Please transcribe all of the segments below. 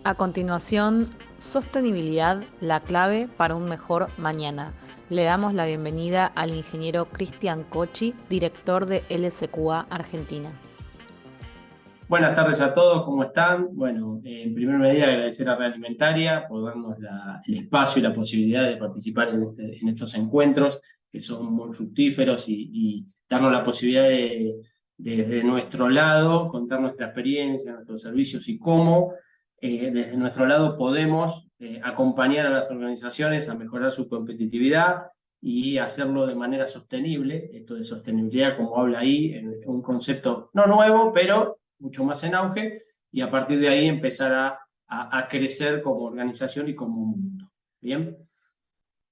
A continuación, sostenibilidad, la clave para un mejor mañana. Le damos la bienvenida al ingeniero Cristian Cocchi, director de LSQA Argentina. Buenas tardes a todos, ¿cómo están? Bueno, en primer medida agradecer a Realimentaria por darnos el espacio y la posibilidad de participar en estos encuentros que son muy fructíferos y darnos la posibilidad de, desde nuestro lado, contar nuestra experiencia, nuestros servicios y cómo desde nuestro lado podemos acompañar a las organizaciones a mejorar su competitividad y hacerlo de manera sostenible. Esto de sostenibilidad, como habla ahí, en un concepto no nuevo, pero mucho más en auge, y a partir de ahí empezar a crecer como organización y como mundo. Bien.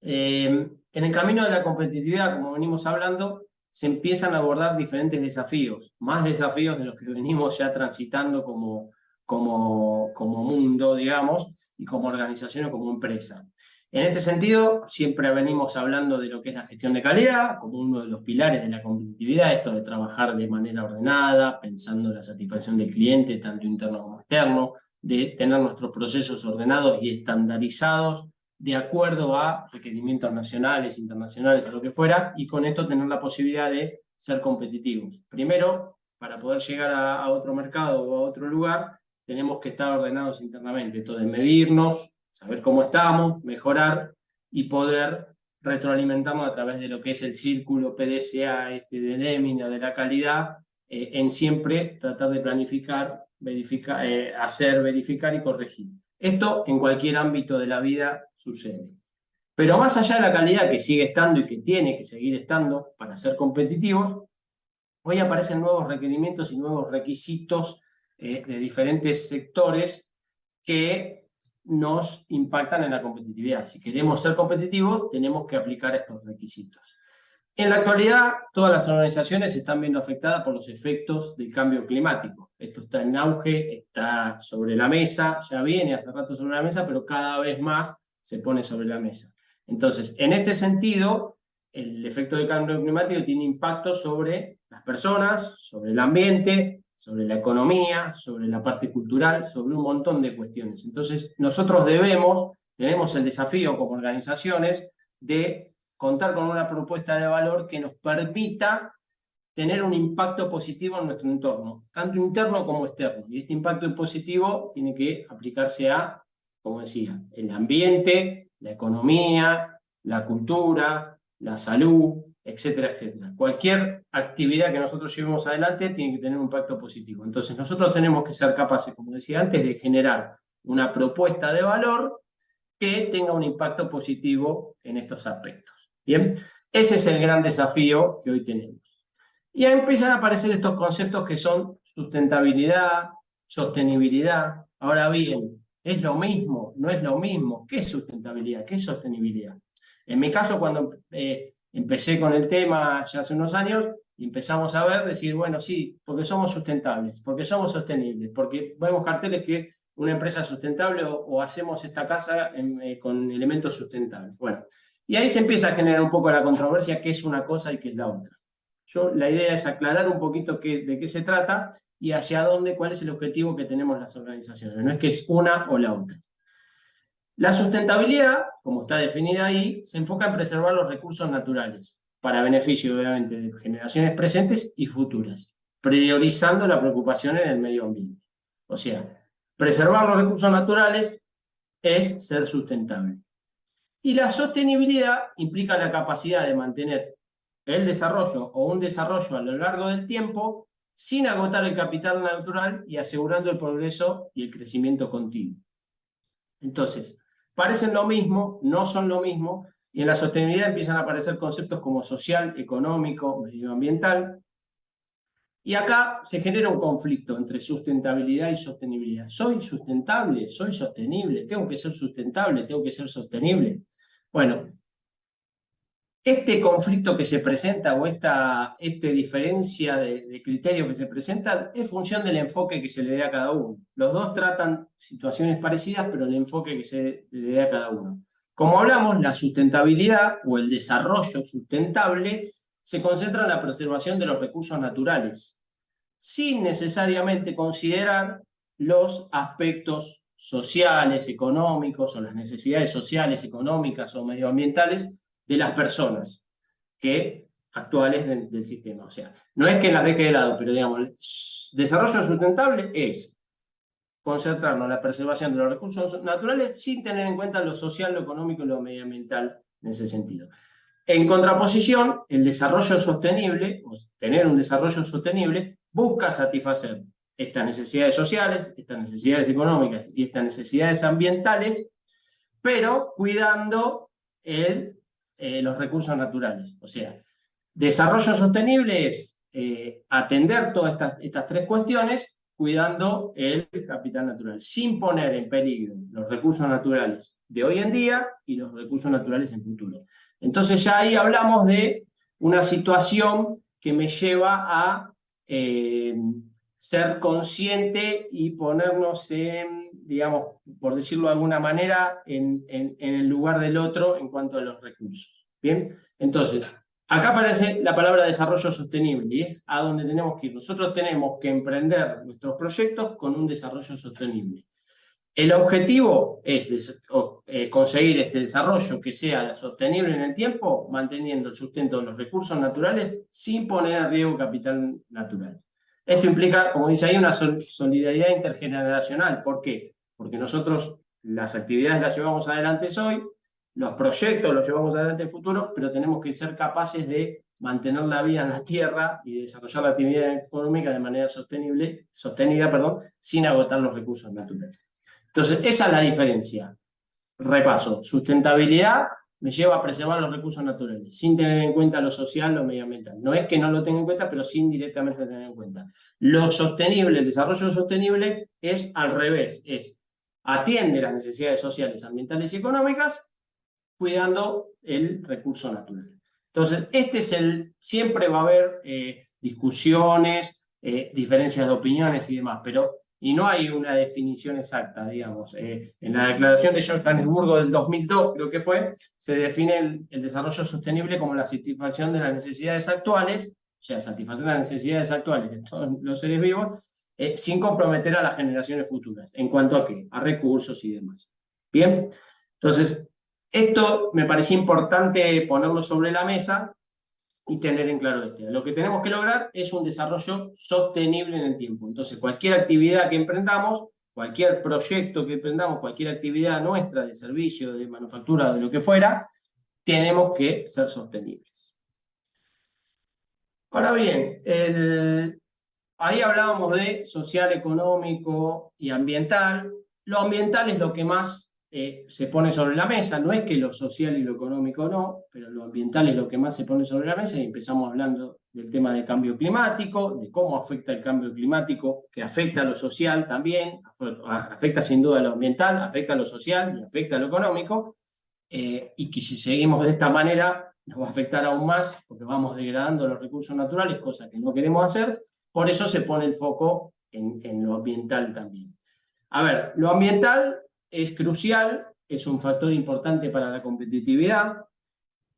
En el camino de la competitividad, como venimos hablando, se empiezan a abordar diferentes desafíos, más desafíos de los que venimos ya transitando como mundo, digamos, y como organización o como empresa. En este sentido, siempre venimos hablando de lo que es la gestión de calidad, como uno de los pilares de la competitividad, esto de trabajar de manera ordenada, pensando en la satisfacción del cliente, tanto interno como externo, de tener nuestros procesos ordenados y estandarizados de acuerdo a requerimientos nacionales, internacionales, o lo que fuera, y con esto tener la posibilidad de ser competitivos. Primero, para poder llegar a otro mercado o a otro lugar, tenemos que estar ordenados internamente, entonces medirnos, saber cómo estamos, mejorar y poder retroalimentarnos a través de lo que es el círculo PDCA, de Deming, de la calidad, en siempre tratar de planificar, verificar, hacer, verificar y corregir. Esto en cualquier ámbito de la vida sucede. Pero más allá de la calidad que sigue estando y que tiene que seguir estando para ser competitivos, hoy aparecen nuevos requerimientos y nuevos requisitos de diferentes sectores que nos impactan en la competitividad. Si queremos ser competitivos, tenemos que aplicar estos requisitos. En la actualidad, todas las organizaciones están viendo afectadas por los efectos del cambio climático. Esto está en auge, está sobre la mesa, ya viene hace rato sobre la mesa, pero cada vez más se pone sobre la mesa. Entonces, en este sentido, el efecto del cambio climático tiene impacto sobre las personas, sobre el ambiente, sobre la economía, sobre la parte cultural, sobre un montón de cuestiones. Entonces, nosotros tenemos el desafío como organizaciones de contar con una propuesta de valor que nos permita tener un impacto positivo en nuestro entorno, tanto interno como externo. Y este impacto positivo tiene que aplicarse a, como decía, el ambiente, la economía, la cultura, la salud, etcétera, etcétera. Cualquier actividad que nosotros llevemos adelante tiene que tener un impacto positivo. Entonces nosotros tenemos que ser capaces, como decía antes, de generar una propuesta de valor que tenga un impacto positivo en estos aspectos. Bien, ese es el gran desafío que hoy tenemos. Y ahí empiezan a aparecer estos conceptos que son sustentabilidad, sostenibilidad. Ahora bien, ¿es lo mismo? ¿No es lo mismo? ¿Qué es sustentabilidad? ¿Qué es sostenibilidad? En mi caso, cuando empecé con el tema ya hace unos años, empezamos a ver, decir, bueno, sí, porque somos sustentables, porque somos sostenibles, porque vemos carteles que una empresa sustentable o hacemos esta casa con elementos sustentables. Bueno, y ahí se empieza a generar un poco la controversia, qué es una cosa y qué es la otra. La idea es aclarar un poquito de qué se trata y hacia dónde, cuál es el objetivo que tenemos las organizaciones. No es que es una o la otra. La sustentabilidad, como está definida ahí, se enfoca en preservar los recursos naturales, para beneficio, obviamente, de generaciones presentes y futuras, priorizando la preocupación en el medio ambiente. O sea, preservar los recursos naturales es ser sustentable. Y la sostenibilidad implica la capacidad de mantener el desarrollo o un desarrollo a lo largo del tiempo sin agotar el capital natural y asegurando el progreso y el crecimiento continuo. Entonces, parecen lo mismo, no son lo mismo, y en la sostenibilidad empiezan a aparecer conceptos como social, económico, medioambiental, y acá se genera un conflicto entre sustentabilidad y sostenibilidad. ¿Soy sustentable? ¿Soy sostenible? ¿Tengo que ser sustentable? ¿Tengo que ser sostenible? Bueno, este conflicto que se presenta o esta diferencia de criterios que se presentan es función del enfoque que se le dé a cada uno. Los dos tratan situaciones parecidas, pero el enfoque que se le dé a cada uno. Como hablamos, la sustentabilidad o el desarrollo sustentable se concentra en la preservación de los recursos naturales, sin necesariamente considerar los aspectos sociales, económicos, o las necesidades sociales, económicas o medioambientales de las personas actuales del sistema. O sea, no es que las deje de lado, pero digamos, desarrollo sustentable es concentrarnos en la preservación de los recursos naturales sin tener en cuenta lo social, lo económico y lo medioambiental en ese sentido. En contraposición, el desarrollo sostenible, o tener un desarrollo sostenible, busca satisfacer estas necesidades sociales, estas necesidades económicas y estas necesidades ambientales, pero cuidando los recursos naturales. O sea, desarrollo sostenible es atender todas estas tres cuestiones cuidando el capital natural, sin poner en peligro los recursos naturales de hoy en día y los recursos naturales en futuro. Entonces ya ahí hablamos de una situación que me lleva a ser consciente y ponernos digamos, por decirlo de alguna manera, en el lugar del otro en cuanto a los recursos. ¿Bien? Entonces, acá aparece la palabra desarrollo sostenible y es a donde tenemos que ir. Nosotros tenemos que emprender nuestros proyectos con un desarrollo sostenible. El objetivo es conseguir este desarrollo que sea sostenible en el tiempo, manteniendo el sustento de los recursos naturales sin poner en riesgo capital natural. Esto implica, como dice ahí, una solidaridad intergeneracional. ¿Por qué? Porque nosotros las actividades las llevamos adelante hoy, los proyectos los llevamos adelante en el futuro, pero tenemos que ser capaces de mantener la vida en la tierra y de desarrollar la actividad económica de manera sostenida, sin agotar los recursos naturales. Entonces, esa es la diferencia. Repaso, sustentabilidad me lleva a preservar los recursos naturales, sin tener en cuenta lo social, lo medioambiental. No es que no lo tenga en cuenta, pero sin directamente tener en cuenta. Lo sostenible, el desarrollo sostenible, es al revés, atiende las necesidades sociales, ambientales y económicas, cuidando el recurso natural. Entonces, siempre va a haber discusiones, diferencias de opiniones y demás, y no hay una definición exacta, digamos. En la declaración de Johannesburgo del 2002, creo que fue, se define el desarrollo sostenible como la satisfacción de las necesidades actuales, o sea, satisfacer las necesidades actuales de todos los seres vivos, sin comprometer a las generaciones futuras. ¿En cuanto a qué? A recursos y demás. ¿Bien? Entonces, esto me parecía importante ponerlo sobre la mesa y tener en claro esto. Lo que tenemos que lograr es un desarrollo sostenible en el tiempo. Entonces, cualquier actividad que emprendamos, cualquier proyecto que emprendamos, cualquier actividad nuestra de servicio, de manufactura, de lo que fuera, tenemos que ser sostenibles. Ahora bien, ahí hablábamos de social, económico y ambiental. Lo ambiental es lo que más se pone sobre la mesa. No es que lo social y lo económico no, pero lo ambiental es lo que más se pone sobre la mesa y empezamos hablando del tema del cambio climático, de cómo afecta el cambio climático, que afecta a lo social también, afecta sin duda a lo ambiental, afecta a lo social y afecta a lo económico, y que si seguimos de esta manera nos va a afectar aún más porque vamos degradando los recursos naturales, cosa que no queremos hacer. Por eso se pone el foco en lo ambiental también. A ver, lo ambiental es crucial, es un factor importante para la competitividad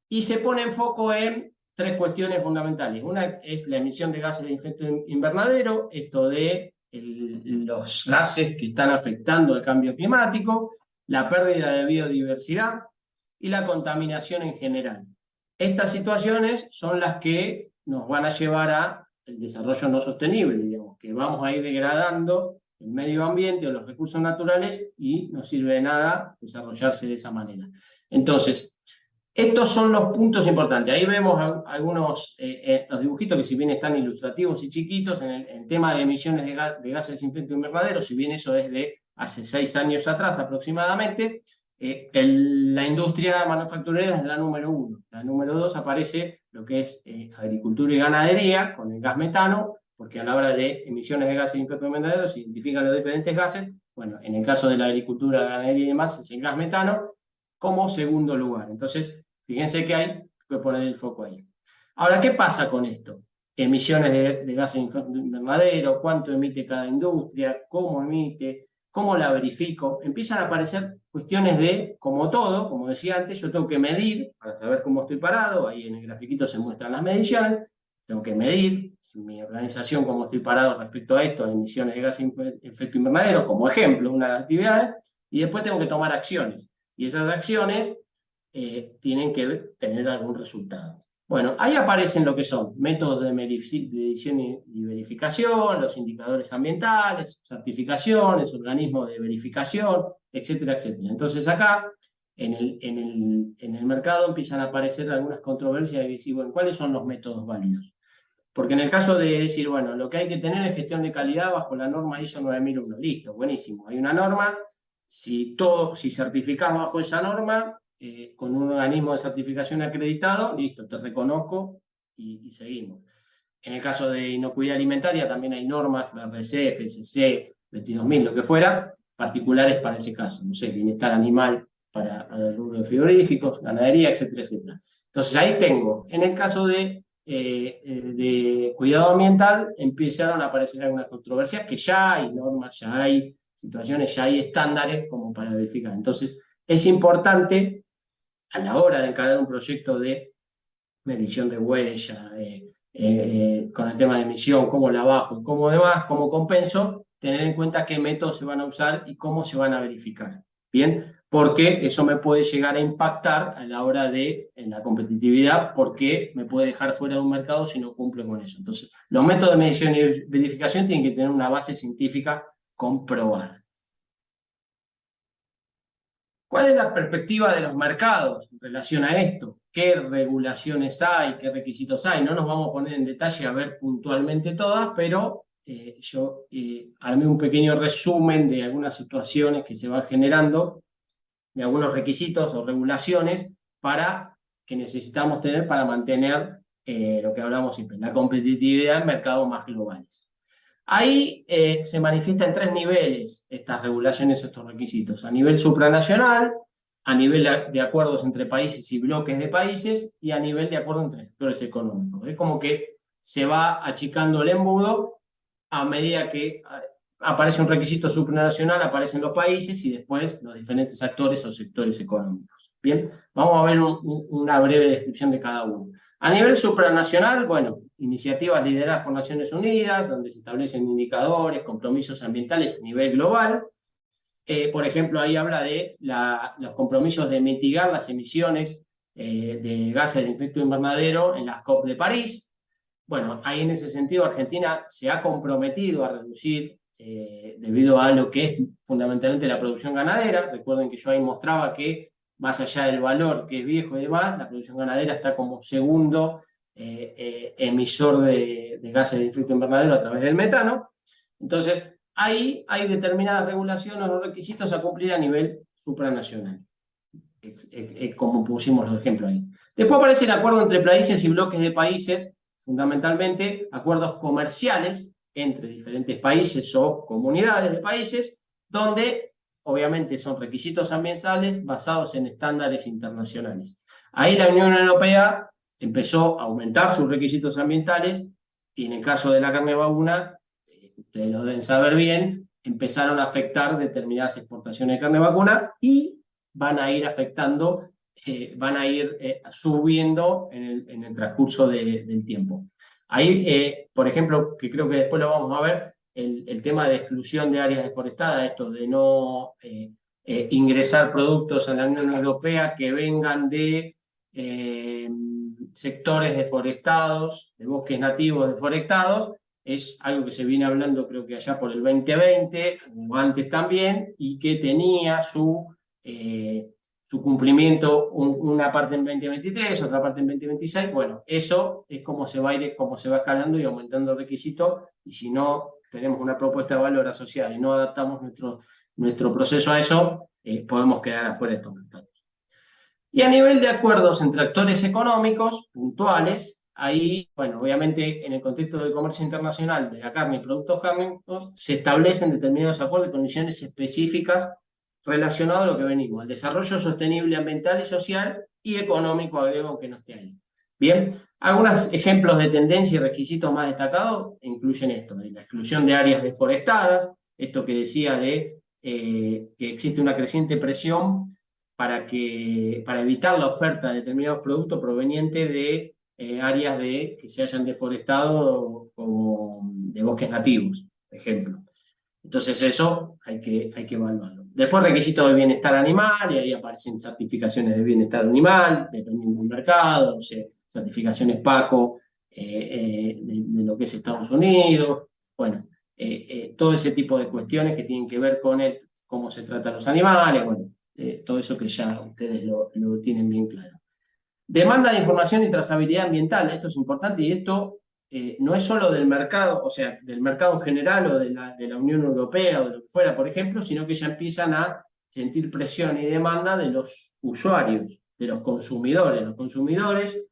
y se pone en foco en tres cuestiones fundamentales. Una es la emisión de gases de efecto invernadero, esto de los gases que están afectando el cambio climático, la pérdida de biodiversidad y la contaminación en general. Estas situaciones son las que nos van a llevar a el desarrollo no sostenible, digamos, que vamos a ir degradando el medio ambiente o los recursos naturales y no sirve de nada desarrollarse de esa manera. Entonces, estos son los puntos importantes. Ahí vemos algunos los dibujitos que si bien están ilustrativos y chiquitos en el tema de emisiones de gases de efecto invernadero, si bien eso es de hace 6 años atrás aproximadamente, la industria manufacturera es la número 1. La número 2 aparece lo que es agricultura y ganadería con el gas metano, porque a la hora de emisiones de gases de efecto invernadero se identifican los diferentes gases. Bueno, en el caso de la agricultura, la ganadería y demás es el gas metano como segundo lugar. Entonces, fíjense que hay que poner el foco ahí. Ahora, ¿qué pasa con esto? Emisiones de gases de efecto invernadero, cuánto emite cada industria, cómo emite, cómo la verifico. Empiezan a aparecer cuestiones de, como todo, como decía antes, yo tengo que medir para saber cómo estoy parado. Ahí en el grafiquito se muestran las mediciones. Tengo que medir mi organización cómo estoy parado respecto a esto, a emisiones de gases de efecto invernadero, como ejemplo, una de las actividades, y después tengo que tomar acciones. Y esas acciones tienen que tener algún resultado. Bueno, ahí aparecen lo que son métodos de medición y verificación, los indicadores ambientales, certificaciones, organismos de verificación, etcétera, etcétera. Entonces acá, en el mercado empiezan a aparecer algunas controversias de decir, bueno, ¿cuáles son los métodos válidos? Porque en el caso de decir, bueno, lo que hay que tener es gestión de calidad bajo la norma ISO 9001, listo, buenísimo, hay una norma, si certificás bajo esa norma, con un organismo de certificación acreditado, listo, te reconozco y seguimos. En el caso de inocuidad alimentaria también hay normas, BRC, FSC, 22.000, lo que fuera, particulares para ese caso, no sé, bienestar animal para el rubro de frigoríficos, ganadería, etcétera, etcétera. Entonces ahí tengo, en el caso de cuidado ambiental, empezaron a aparecer algunas controversias que ya hay normas, ya hay situaciones, ya hay estándares como para verificar. Entonces es importante a la hora de encarar un proyecto de medición de huella, con el tema de emisión, cómo la bajo, cómo demás, cómo compenso, tener en cuenta qué métodos se van a usar y cómo se van a verificar. Bien, porque eso me puede llegar a impactar a la hora de en la competitividad, porque me puede dejar fuera de un mercado si no cumple con eso. Entonces, los métodos de medición y verificación tienen que tener una base científica comprobada. ¿Cuál es la perspectiva de los mercados en relación a esto? ¿Qué regulaciones hay? ¿Qué requisitos hay? No nos vamos a poner en detalle a ver puntualmente todas, pero yo armé un pequeño resumen de algunas situaciones que se van generando, de algunos requisitos o regulaciones que necesitamos tener para mantener lo que hablamos siempre, la competitividad en mercados más globales. Ahí se manifiesta en 3 niveles estas regulaciones, estos requisitos. A nivel supranacional, a nivel de acuerdos entre países y bloques de países, y a nivel de acuerdo entre sectores económicos. Es como que se va achicando el embudo a medida que aparece un requisito supranacional, aparecen los países y después los diferentes actores o sectores económicos. Bien, vamos a ver una breve descripción de cada uno. A nivel supranacional, bueno, iniciativas lideradas por Naciones Unidas, donde se establecen indicadores, compromisos ambientales a nivel global. Por ejemplo, ahí habla de los compromisos de mitigar las emisiones de gases de efecto invernadero en las COP de París. Bueno, ahí en ese sentido Argentina se ha comprometido a reducir debido a lo que es fundamentalmente la producción ganadera. Recuerden que yo ahí mostraba que más allá del valor que es viejo y demás, la producción ganadera está como segundo emisor de gases de efecto invernadero a través del metano. Entonces, ahí hay determinadas regulaciones o requisitos a cumplir a nivel supranacional, como pusimos los ejemplos ahí. Después aparece el acuerdo entre países y bloques de países, fundamentalmente acuerdos comerciales entre diferentes países o comunidades de países, donde obviamente son requisitos ambientales basados en estándares internacionales. Ahí la Unión Europea empezó a aumentar sus requisitos ambientales y en el caso de la carne vacuna, ustedes lo deben saber bien, empezaron a afectar determinadas exportaciones de carne vacuna y van a ir afectando, van a ir subiendo en el transcurso del tiempo. Ahí, por ejemplo, que creo que después lo vamos a ver, el tema de exclusión de áreas deforestadas, esto de no ingresar productos a la Unión Europea que vengan de sectores deforestados, de bosques nativos deforestados, es algo que se viene hablando creo que allá por el 2020 o antes también, y que tenía su cumplimiento una parte en 2023, otra parte en 2026. Bueno, eso es como se va a ir, como se va escalando y aumentando el requisito, y si no tenemos una propuesta de valor asociada y no adaptamos nuestro proceso a eso, podemos quedar afuera de estos mercados. Y a nivel de acuerdos entre actores económicos puntuales, ahí, bueno, obviamente en el contexto del comercio internacional de la carne y productos cárnicos, se establecen determinados acuerdos y condiciones específicas relacionados a lo que venimos, al desarrollo sostenible ambiental y social y económico, agrego que no esté ahí. Bien, algunos ejemplos de tendencia y requisitos más destacados incluyen esto, de la exclusión de áreas deforestadas, esto que decía de que existe una creciente presión para evitar la oferta de determinados productos provenientes de áreas que se hayan deforestado como de bosques nativos, por ejemplo. Entonces eso hay que evaluarlo. Después requisitos de bienestar animal, y ahí aparecen certificaciones de bienestar animal, dependiendo del mercado, o sea, certificaciones PACO de lo que es Estados Unidos, bueno, todo ese tipo de cuestiones que tienen que ver con cómo se tratan los animales, bueno, todo eso que ya ustedes lo tienen bien claro. Demanda de información y trazabilidad ambiental, esto es importante y esto no es solo del mercado, o sea, del mercado en general o de la Unión Europea o de lo que fuera, por ejemplo, sino que ya empiezan a sentir presión y demanda de los usuarios, de los consumidores. Los consumidores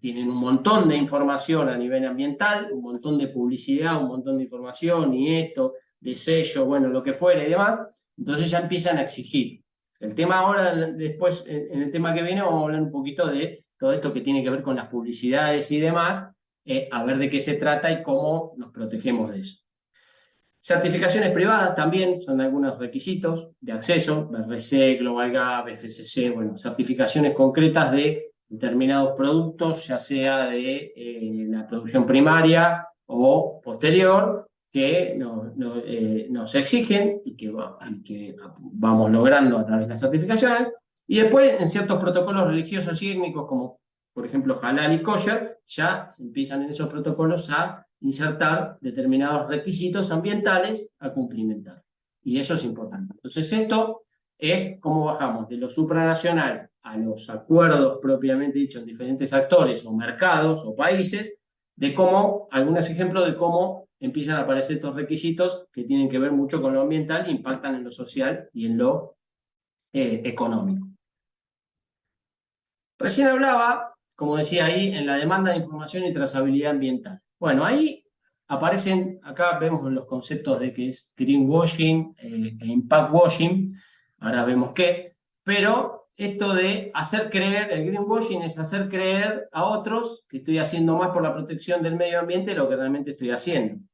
tienen un montón de información a nivel ambiental, un montón de publicidad, un montón de información y esto, de sello, bueno, lo que fuera y demás, entonces ya empiezan a exigir. El tema ahora, después, en el tema que viene, vamos a hablar un poquito de todo esto que tiene que ver con las publicidades y demás, a ver de qué se trata y cómo nos protegemos de eso. Certificaciones privadas también son algunos requisitos de acceso, BRC, Global Gap, FSC, bueno, certificaciones concretas de determinados productos, ya sea de la producción primaria o posterior, que nos exigen y que vamos logrando a través de las certificaciones. Y después, en ciertos protocolos religiosos y étnicos, como por ejemplo halal y kosher, ya se empiezan en esos protocolos a insertar determinados requisitos ambientales a cumplimentar. Y eso es importante. Entonces, esto es cómo bajamos de lo supranacional a los acuerdos propiamente dichos en diferentes actores o mercados o países, de cómo, algunos ejemplos de cómo empiezan a aparecer estos requisitos que tienen que ver mucho con lo ambiental, impactan en lo social y en lo económico. Recién hablaba, como decía ahí, en la demanda de información y trazabilidad ambiental. Bueno, ahí aparecen, acá vemos los conceptos de que es greenwashing e impact washing, ahora vemos qué es, pero esto de hacer creer, el greenwashing es hacer creer a otros que estoy haciendo más por la protección del medio ambiente de lo que realmente estoy haciendo.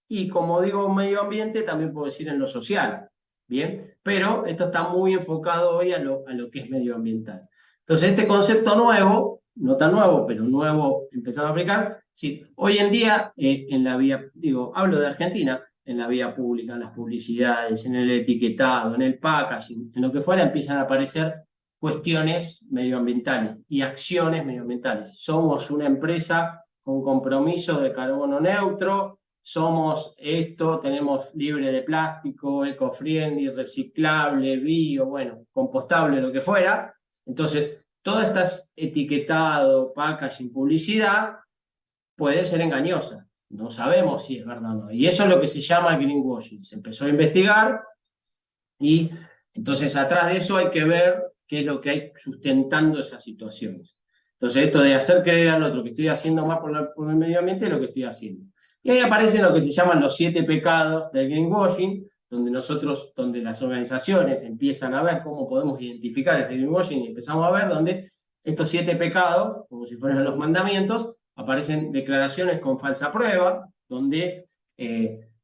Y como digo medio ambiente, también puedo decir en lo social, ¿bien? Pero esto está muy enfocado hoy a lo que es medioambiental. Entonces, este concepto nuevo, no tan nuevo, pero nuevo empezado a aplicar, sí, hoy en día en la vía, digo, hablo de Argentina, en la vía pública, en las publicidades, en el etiquetado, en el packaging, en lo que fuera, empiezan a aparecer cuestiones medioambientales y acciones medioambientales. Somos una empresa con compromiso de carbono neutro, somos esto, tenemos libre de plástico, eco-friendly, reciclable, bio, bueno, compostable, lo que fuera. Entonces, todo este etiquetado, packaging, publicidad, puede ser engañosa. No sabemos si es verdad o no. Y eso es lo que se llama greenwashing. Se empezó a investigar y entonces atrás de eso hay que ver qué es lo que hay sustentando esas situaciones. Entonces, esto de hacer creer al otro que estoy haciendo más por el medio ambiente es lo que estoy haciendo. Y ahí aparecen lo que se llaman los 7 pecados del greenwashing, donde las organizaciones empiezan a ver cómo podemos identificar ese greenwashing y empezamos a ver donde estos 7 pecados, como si fueran los mandamientos, aparecen declaraciones con falsa prueba, donde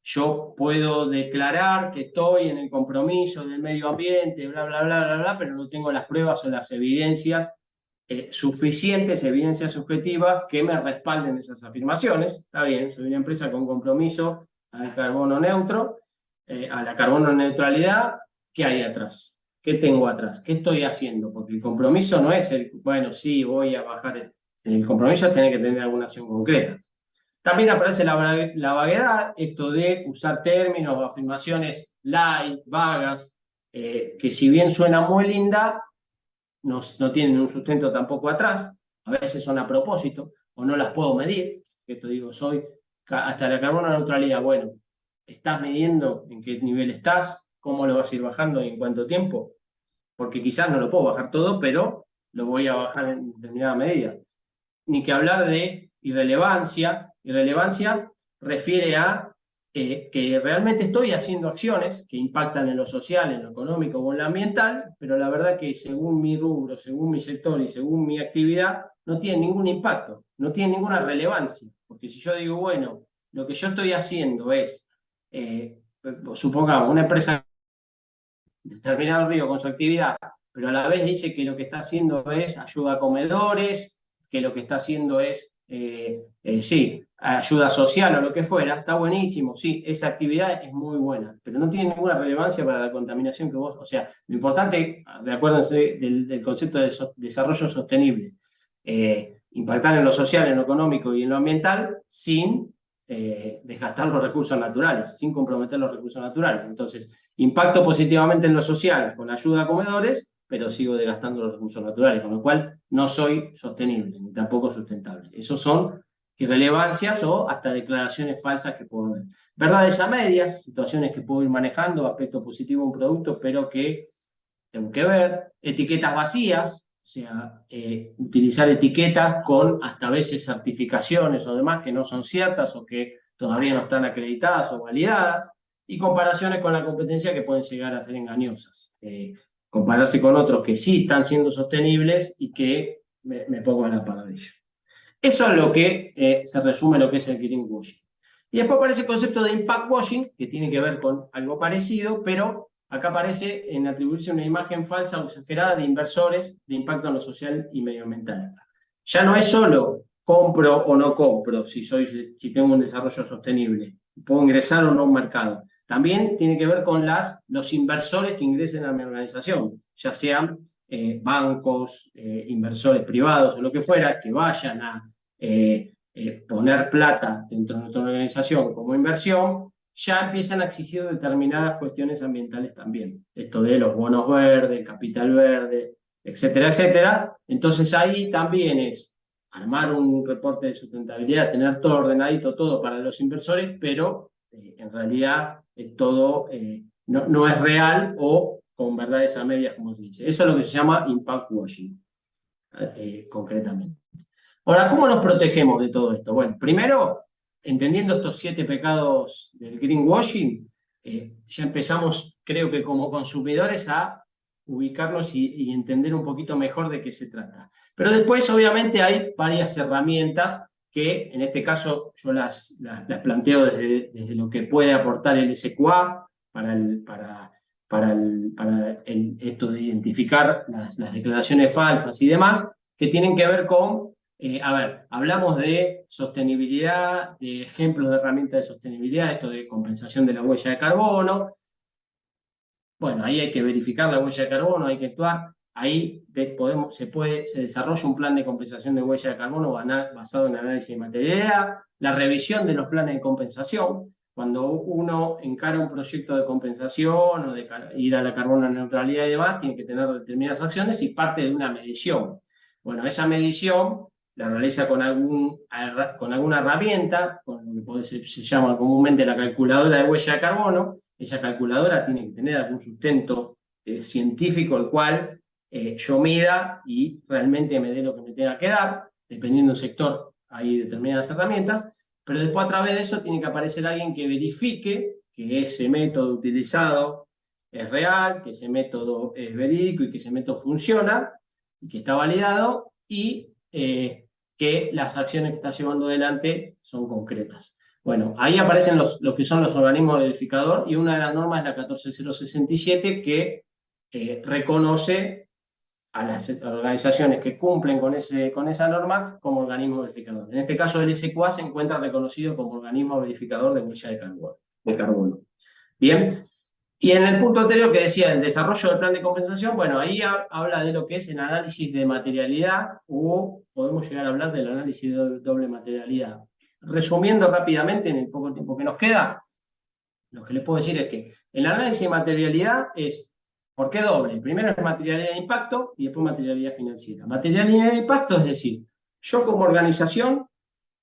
yo puedo declarar que estoy en el compromiso del medio ambiente, bla, bla, bla, bla, bla, pero no tengo las pruebas o las evidencias suficientes, evidencias subjetivas que me respalden esas afirmaciones. Está bien, soy una empresa con compromiso al carbono neutro, a la carbono neutralidad. ¿Qué hay atrás? ¿Qué tengo atrás? ¿Qué estoy haciendo? Porque el compromiso no es bueno, sí, voy a bajar. El compromiso es tener que tener alguna acción concreta. También aparece la vaguedad, esto de usar términos o afirmaciones light, vagas, que si bien suena muy linda, no tienen un sustento tampoco atrás, a veces son a propósito, o no las puedo medir. Esto digo, soy hasta la carbono neutralidad, bueno, ¿estás midiendo en qué nivel estás? ¿Cómo lo vas a ir bajando y en cuánto tiempo? Porque quizás no lo puedo bajar todo, pero lo voy a bajar en determinada medida. Ni que hablar de irrelevancia. Irrelevancia refiere a que realmente estoy haciendo acciones que impactan en lo social, en lo económico o en lo ambiental, pero la verdad que según mi rubro, según mi sector y según mi actividad, no tiene ningún impacto, no tiene ninguna relevancia. Porque si yo digo, bueno, lo que yo estoy haciendo es, supongamos, una empresa de determinado río con su actividad, pero a la vez dice que lo que está haciendo es ayuda a comedores, que lo que está haciendo es, sí, ayuda social o lo que fuera, está buenísimo, sí, esa actividad es muy buena, pero no tiene ninguna relevancia para la contaminación que vos, o sea, lo importante, acuérdense del concepto de desarrollo sostenible, impactar en lo social, en lo económico y en lo ambiental sin desgastar los recursos naturales, sin comprometer los recursos naturales. Entonces, impacto positivamente en lo social con ayuda a comedores, pero sigo desgastando los recursos naturales, con lo cual no soy sostenible, ni tampoco sustentable. Esos son irrelevancias o hasta declaraciones falsas que puedo ver. Verdades a medias, situaciones que puedo ir manejando, aspecto positivo de un producto, pero que tengo que ver. Etiquetas vacías, o sea, utilizar etiquetas con hasta a veces certificaciones o demás que no son ciertas o que todavía no están acreditadas o validadas, y comparaciones con la competencia que pueden llegar a ser engañosas. Compararse con otros que sí están siendo sostenibles y que me pongo a la par de ellos. Eso es lo que se resume lo que es el greenwashing. Y después aparece el concepto de impact washing, que tiene que ver con algo parecido, pero acá aparece en atribuirse una imagen falsa o exagerada de inversores de impacto en lo social y medioambiental. Ya no es solo compro o no compro si tengo un desarrollo sostenible, puedo ingresar o no a un mercado. También tiene que ver con los inversores que ingresen a mi organización, ya sean bancos, inversores privados o lo que fuera, que vayan a poner plata dentro de nuestra organización como inversión, ya empiezan a exigir determinadas cuestiones ambientales también. Esto de los bonos verdes, el capital verde, etcétera, etcétera. Entonces ahí también es armar un reporte de sustentabilidad, tener todo ordenadito, todo para los inversores, pero en realidad todo no es real o con verdades a medias, como se dice. Eso es lo que se llama impact washing, concretamente. Ahora, ¿cómo nos protegemos de todo esto? Bueno, primero, entendiendo estos 7 pecados del greenwashing, ya empezamos, creo que como consumidores, a ubicarnos y entender un poquito mejor de qué se trata. Pero después, obviamente, hay varias herramientas que, en este caso, yo las planteo desde lo que puede aportar el SQA para esto de identificar las declaraciones falsas y demás, que tienen que ver con hablamos de sostenibilidad, de ejemplos de herramientas de sostenibilidad, esto de compensación de la huella de carbono. Bueno, ahí hay que verificar la huella de carbono, hay que actuar. Ahí se desarrolla un plan de compensación de huella de carbono basado en análisis de materialidad, la revisión de los planes de compensación. Cuando uno encara un proyecto de compensación o de ir a la carbono neutralidad y demás, tiene que tener determinadas acciones y parte de una medición. Bueno, esa medición la realiza con alguna herramienta, con lo que se llama comúnmente la calculadora de huella de carbono. Esa calculadora tiene que tener algún sustento científico, el cual yo mida y realmente me dé lo que me tenga que dar. Dependiendo del sector, hay determinadas herramientas, pero después a través de eso tiene que aparecer alguien que verifique que ese método utilizado es real, que ese método es verídico y que ese método funciona y que está validado y que las acciones que está llevando adelante son concretas. Bueno, ahí aparecen lo que son los organismos de verificador y una de las normas es la 14067 que reconoce a las organizaciones que cumplen con esa norma como organismo verificador. En este caso el SQA se encuentra reconocido como organismo verificador de huella de carbono. Bien. Y en el punto anterior que decía el desarrollo del plan de compensación, bueno, ahí habla de lo que es el análisis de materialidad o podemos llegar a hablar del análisis de doble materialidad. Resumiendo rápidamente en el poco tiempo que nos queda, lo que les puedo decir es que el análisis de materialidad es, ¿por qué doble? Primero es materialidad de impacto y después materialidad financiera. Materialidad de impacto es decir, yo como organización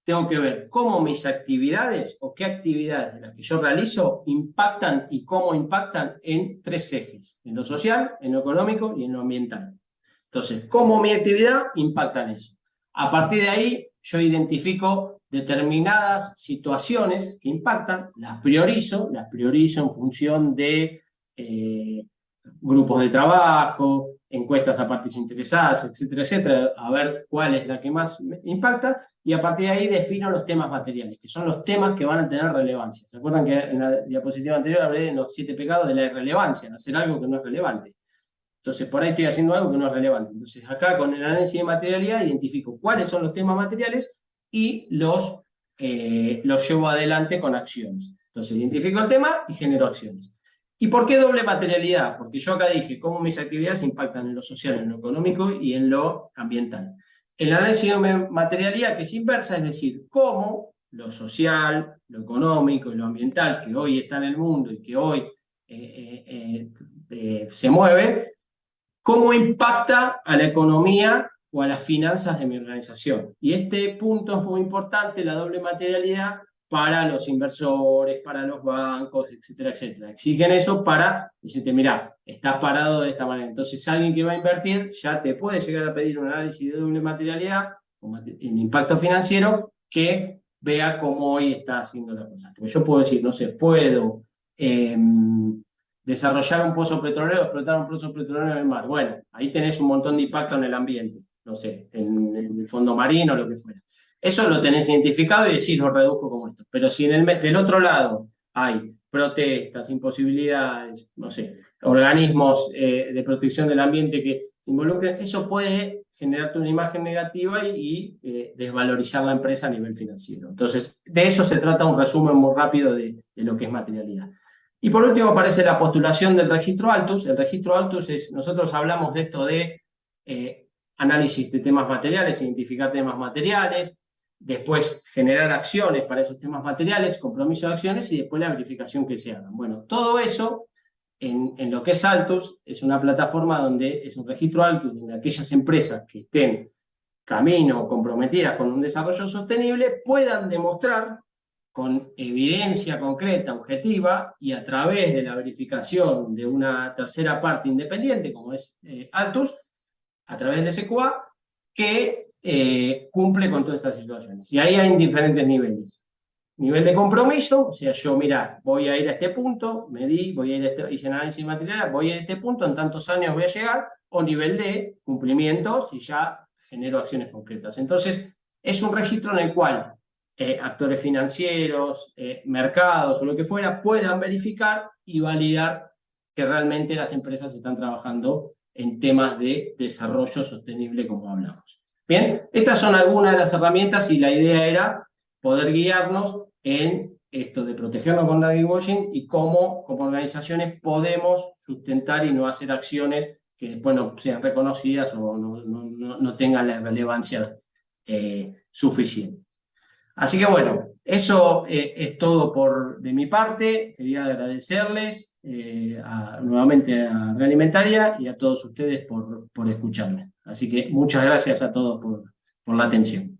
tengo que ver cómo mis actividades o qué actividades de las que yo realizo impactan y cómo impactan en 3 ejes, en lo social, en lo económico y en lo ambiental. Entonces, cómo mi actividad impacta en eso. A partir de ahí, yo identifico determinadas situaciones que impactan, las priorizo en función de grupos de trabajo, encuestas a partes interesadas, etcétera, etcétera, a ver cuál es la que más me impacta, y a partir de ahí defino los temas materiales, que son los temas que van a tener relevancia. ¿Se acuerdan que en la diapositiva anterior hablé de los 7 pecados de la irrelevancia, de hacer algo que no es relevante? Entonces, por ahí estoy haciendo algo que no es relevante. Entonces, acá con el análisis de materialidad identifico cuáles son los temas materiales y los llevo adelante con acciones. Entonces, identifico el tema y genero acciones. ¿Y por qué doble materialidad? Porque yo acá dije cómo mis actividades impactan en lo social, en lo económico y en lo ambiental. El análisis de materialidad, que es inversa, es decir, cómo lo social, lo económico y lo ambiental que hoy está en el mundo y que hoy se mueve, cómo impacta a la economía o a las finanzas de mi organización. Y este punto es muy importante, la doble materialidad, para los inversores, para los bancos, etcétera, etcétera. Exigen eso para decirte, mirá, estás parado de esta manera. Entonces, alguien que va a invertir ya te puede llegar a pedir un análisis de doble materialidad en impacto financiero que vea cómo hoy está haciendo la cosa. Porque yo puedo decir, no sé, puedo desarrollar un pozo petrolero, explotar un pozo petrolero en el mar. Bueno, ahí tenés un montón de impacto en el ambiente, no sé, en el fondo marino, lo que fuera. Eso lo tenés identificado y decís, lo reduzco como esto. Pero si del otro lado hay protestas, imposibilidades, no sé, organismos de protección del ambiente que involucren, eso puede generarte una imagen negativa y desvalorizar la empresa a nivel financiero. Entonces, de eso se trata un resumen muy rápido de lo que es materialidad. Y por último aparece la postulación del registro Altus. El registro Altus es, nosotros hablamos de esto de análisis de temas materiales, identificar temas materiales, después generar acciones para esos temas materiales, compromiso de acciones y después la verificación que se hagan. Bueno, todo eso en lo que es Altus es una plataforma donde es un registro Altus, donde aquellas empresas que estén camino comprometidas con un desarrollo sostenible puedan demostrar con evidencia concreta, objetiva, y a través de la verificación de una tercera parte independiente, como es Altus, a través de SQA, que cumple con todas estas situaciones. Y ahí hay diferentes niveles. Nivel de compromiso, o sea, yo, mira, voy a ir a este punto, medí, voy a ir a este, hice análisis material, voy a ir a este punto, en tantos años voy a llegar, o nivel de cumplimiento, si ya genero acciones concretas. Entonces, es un registro en el cual actores financieros, mercados o lo que fuera, puedan verificar y validar que realmente las empresas están trabajando en temas de desarrollo sostenible, como hablamos. Bien, estas son algunas de las herramientas y la idea era poder guiarnos en esto de protegernos con el greenwashing y cómo como organizaciones podemos sustentar y no hacer acciones que después no sean reconocidas o no tengan la relevancia suficiente. Así que bueno, eso es todo de mi parte. Quería agradecerles nuevamente a Realimentaria y a todos ustedes por escucharme. Así que muchas gracias a todos por la atención.